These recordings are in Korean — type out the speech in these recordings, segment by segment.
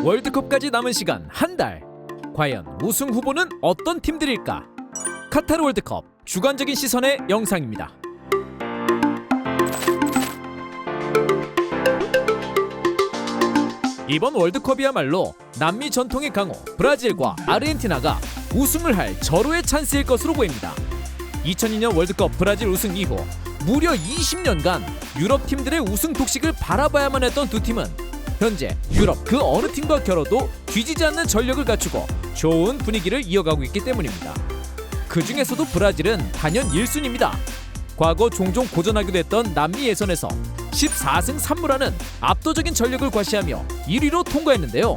월드컵까지 남은 시간 한 달. 과연 우승 후보는 어떤 팀들일까? 카타르 월드컵 주관적인 시선의 영상입니다. 이번 월드컵이야말로 남미 전통의 강호 브라질과 아르헨티나가 우승을 할 절호의 찬스일 것으로 보입니다. 2002년 월드컵 브라질 우승 이후 무려 20년간 유럽 팀들의 우승 독식을 바라봐야만 했던 두 팀은 현재 유럽 그 어느 팀과 겨뤄도 뒤지지 않는 전력을 갖추고 좋은 분위기를 이어가고 있기 때문입니다. 그 중에서도 브라질은 단연 1순위입니다. 과거 종종 고전하기도 했던 남미 예선에서 14승 3무라는 압도적인 전력을 과시하며 1위로 통과했는데요.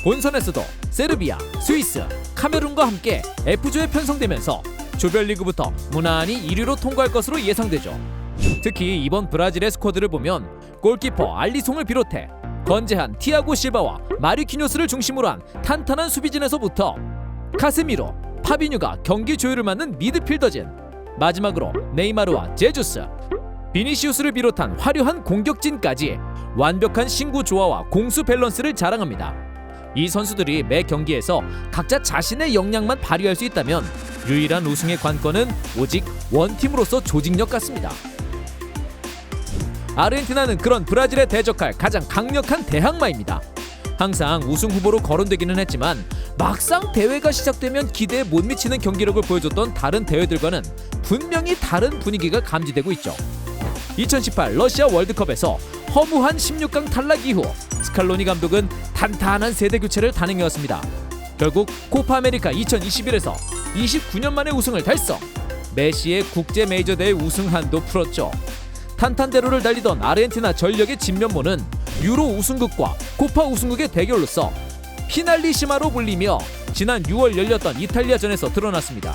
본선에서도 세르비아, 스위스, 카메룬과 함께 F조에 편성되면서 조별리그부터 무난히 1위로 통과할 것으로 예상되죠. 특히 이번 브라질의 스쿼드를 보면 골키퍼 알리송을 비롯해 건재한 티아고 실바와 마르키뇨스를 중심으로 한 탄탄한 수비진에서부터 카세미로, 파비뉴가 경기 조율을 맡는 미드필더진, 마지막으로 네이마르와 제주스, 비니시우스를 비롯한 화려한 공격진까지 완벽한 신구 조화와 공수 밸런스를 자랑합니다. 이 선수들이 매 경기에서 각자 자신의 역량만 발휘할 수 있다면 유일한 우승의 관건은 오직 원팀으로서 조직력 같습니다. 아르헨티나는 그런 브라질에 대적할 가장 강력한 대항마입니다. 항상 우승 후보로 거론되기는 했지만 막상 대회가 시작되면 기대에 못 미치는 경기력을 보여줬던 다른 대회들과는 분명히 다른 분위기가 감지되고 있죠. 2018 러시아 월드컵에서 허무한 16강 탈락 이후 스칼로니 감독은 탄탄한 세대 교체를 단행해왔습니다. 결국 코파 아메리카 2021에서 29년 만에 우승을 달성. 메시의 국제 메이저 대회 우승 한도 풀었죠. 탄탄대로를 달리던 아르헨티나 전력의 진면모는 유로 우승국과 코파 우승국의 대결로서 피날리시마로 불리며 지난 6월 열렸던 이탈리아전에서 드러났습니다.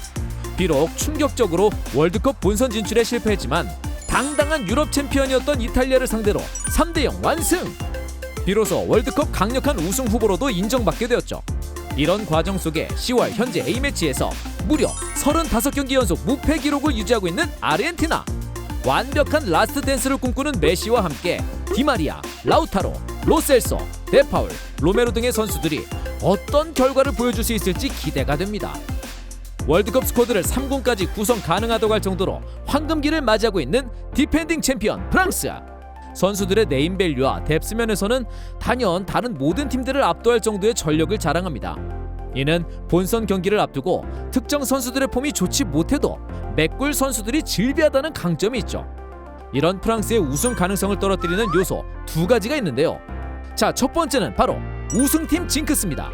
비록 충격적으로 월드컵 본선 진출에 실패했지만 당당한 유럽 챔피언이었던 이탈리아를 상대로 3대0 완승! 비로소 월드컵 강력한 우승 후보로도 인정받게 되었죠. 이런 과정 속에 10월 현재 A매치에서 무려 35경기 연속 무패 기록을 유지하고 있는 아르헨티나. 완벽한 라스트 댄스를 꿈꾸는 메시와 함께 디마리아, 라우타로, 로셀소, 데파울, 로메로 등의 선수들이 어떤 결과를 보여줄 수 있을지 기대가 됩니다. 월드컵 스쿼드를 3군까지 구성 가능하다고 할 정도로 황금기를 맞이하고 있는 디펜딩 챔피언 프랑스. 선수들의 네임밸류와 뎁스 면에서는 단연 다른 모든 팀들을 압도할 정도의 전력을 자랑합니다. 이는 본선 경기를 앞두고 특정 선수들의 폼이 좋지 못해도 맥골 선수들이 질비하다는 강점이 있죠. 이런 프랑스의 우승 가능성을 떨어뜨리는 요소 두 가지가 있는데요. 자, 첫 번째는 바로 우승팀 징크스입니다.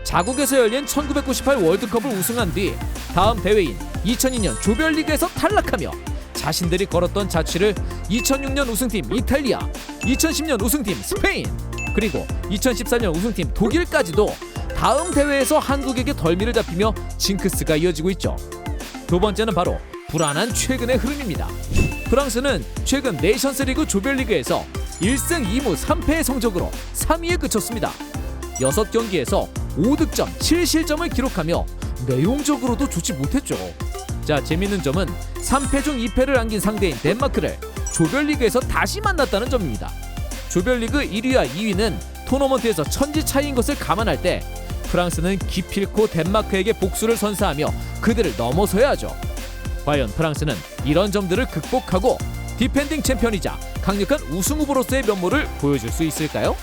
자국에서 열린 1998 월드컵을 우승한 뒤 다음 대회인 2002년 조별리그에서 탈락하며 자신들이 걸었던 자취를 2006년 우승팀 이탈리아, 2010년 우승팀 스페인, 그리고 2014년 우승팀 독일까지도 다음 대회에서 한국에게 덜미를 잡히며 징크스가 이어지고 있죠. 두 번째는 바로 불안한 최근의 흐름입니다. 프랑스는 최근 네이션스리그 조별리그에서 1승 2무 3패의 성적으로 3위에 그쳤습니다. 6경기에서 5득점 7실점을 기록하며 내용적으로도 좋지 못했죠. 자, 재밌는 점은 3패 중 2패를 안긴 상대인 덴마크를 조별리그에서 다시 만났다는 점입니다. 조별리그 1위와 2위는 토너먼트에서 천지 차이인 것을 감안할 때 프랑스는 기필코 덴마크에게 복수를 선사하며 그들을 넘어서야 하죠. 과연 프랑스는 이런 점들을 극복하고 디펜딩 챔피언이자 강력한 우승 후보로서의 면모를 보여줄 수 있을까요?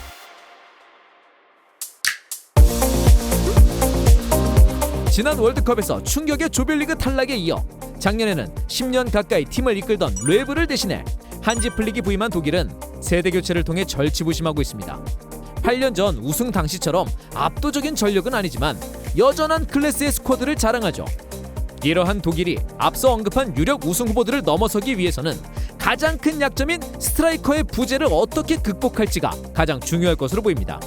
지난 월드컵에서 충격의 조별리그 탈락에 이어 작년에는 10년 가까이 팀을 이끌던 르에브를 대신해 한지 플릭이 부임한 독일은 세대 교체를 통해 절치부심하고 있습니다. 8년 전 우승 당시처럼 압도적인 전력은 아니지만 여전한 클래스의 스쿼드를 자랑하죠. 이러한 독일이 앞서 언급한 유력 우승 후보들을 넘어서기 위해서는 가장 큰 약점인 스트라이커의 부재를 어떻게 극복할지가 가장 중요할 것으로 보입니다.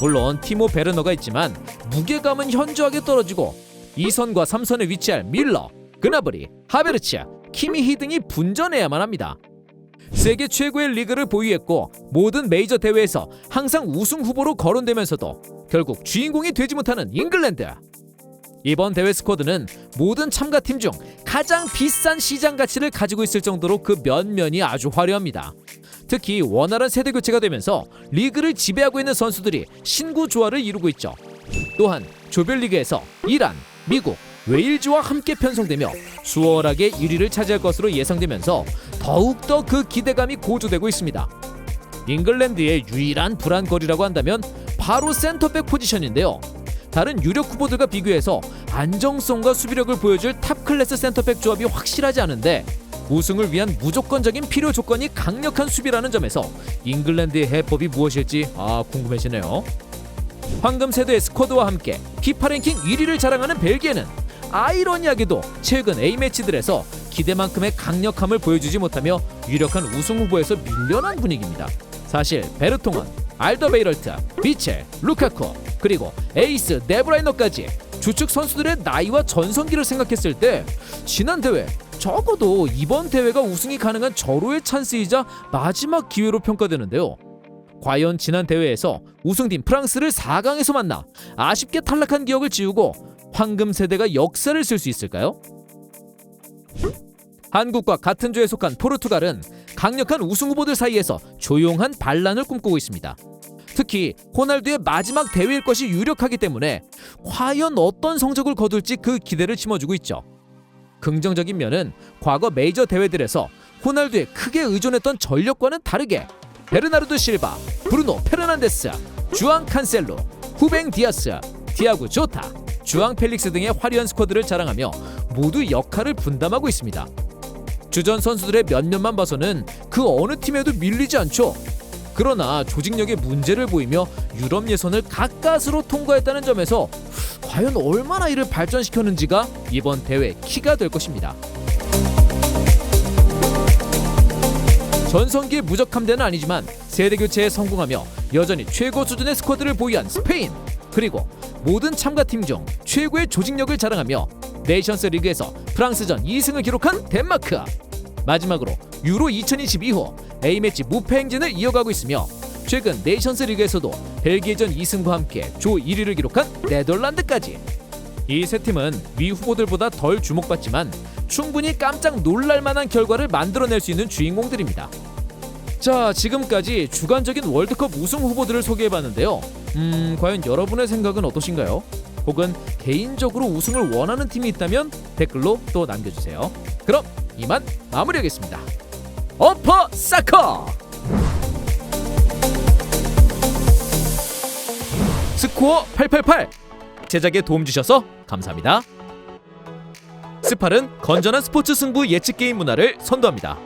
물론 티모 베르너가 있지만 무게감은 현저하게 떨어지고 2선과 3선에 위치할 밀러, 그나브리, 하베르츠, 키미히 등이 분전해야만 합니다. 세계 최고의 리그를 보유했고 모든 메이저 대회에서 항상 우승 후보로 거론되면서도 결국 주인공이 되지 못하는 잉글랜드. 이번 대회 스쿼드는 모든 참가팀 중 가장 비싼 시장 가치를 가지고 있을 정도로 그 면면이 아주 화려합니다. 특히 원활한 세대 교체가 되면서 리그를 지배하고 있는 선수들이 신구 조화를 이루고 있죠. 또한 조별리그에서 이란, 미국, 웨일즈와 함께 편성되며 수월하게 1위를 차지할 것으로 예상되면서 더욱더 그 기대감이 고조되고 있습니다. 잉글랜드의 유일한 불안거리라고 한다면 바로 센터백 포지션인데요. 다른 유력 후보들과 비교해서 안정성과 수비력을 보여줄 탑클래스 센터백 조합이 확실하지 않은데 우승을 위한 무조건적인 필요 조건이 강력한 수비라는 점에서 잉글랜드의 해법이 무엇일지 궁금해지네요. 황금 세대의 스쿼드와 함께 피파 랭킹 1위를 자랑하는 벨기에는 아이러니하게도 최근 A매치들에서 기대만큼의 강력함을 보여주지 못하며 유력한 우승 후보에서 밀려난 분위기입니다. 사실 베르통은, 알더베이럴트, 비첼, 루카쿠, 그리고 에이스 데브라이너까지 주축 선수들의 나이와 전성기를 생각했을 때 지난 대회, 적어도 이번 대회가 우승이 가능한 절호의 찬스이자 마지막 기회로 평가되는데요. 과연 지난 대회에서 우승팀 프랑스를 4강에서 만나 아쉽게 탈락한 기억을 지우고 황금 세대가 역사를 쓸 수 있을까요? 한국과 같은 조에 속한 포르투갈은 강력한 우승 후보들 사이에서 조용한 반란을 꿈꾸고 있습니다. 특히 호날두의 마지막 대회일 것이 유력하기 때문에 과연 어떤 성적을 거둘지 그 기대를 심어주고 있죠. 긍정적인 면은 과거 메이저 대회들에서 호날두에 크게 의존했던 전력과는 다르게 베르나르도 실바, 브루노 페르난데스, 주앙 칸셀로, 후뱅 디아스, 디아고 조타, 주앙 펠릭스 등의 화려한 스쿼드를 자랑하며 모두 역할을 분담하고 있습니다. 주전 선수들의 면면만 봐서는 그 어느 팀에도 밀리지 않죠. 그러나 조직력에 문제를 보이며 유럽 예선을 가까스로 통과했다는 점에서 과연 얼마나 이를 발전시켰는지가 이번 대회 키가 될 것입니다. 전성기의 무적함 대는 아니지만 세대 교체에 성공하며 여전히 최고 수준의 스쿼드를 보유한 스페인, 그리고 모든 참가팀 중 최고의 조직력을 자랑하며 네이션스 리그에서 프랑스전 2승을 기록한 덴마크, 마지막으로 유로 2022 후 A매치 무패 행진을 이어가고 있으며 최근 네이션스 리그에서도 벨기에전 2승과 함께 조 1위를 기록한 네덜란드까지. 이 세 팀은 위 후보들보다 덜 주목받지만 충분히 깜짝 놀랄만한 결과를 만들어낼 수 있는 주인공들입니다. 자, 지금까지 주관적인 월드컵 우승 후보들을 소개해봤는데요. 과연 여러분의 생각은 어떠신가요? 혹은 개인적으로 우승을 원하는 팀이 있다면 댓글로 또 남겨주세요. 그럼 이만 마무리하겠습니다. 어퍼 사커! 스코어 888! 제작에 도움 주셔서 감사합니다. 스팔은 건전한 스포츠 승부 예측 게임 문화를 선도합니다.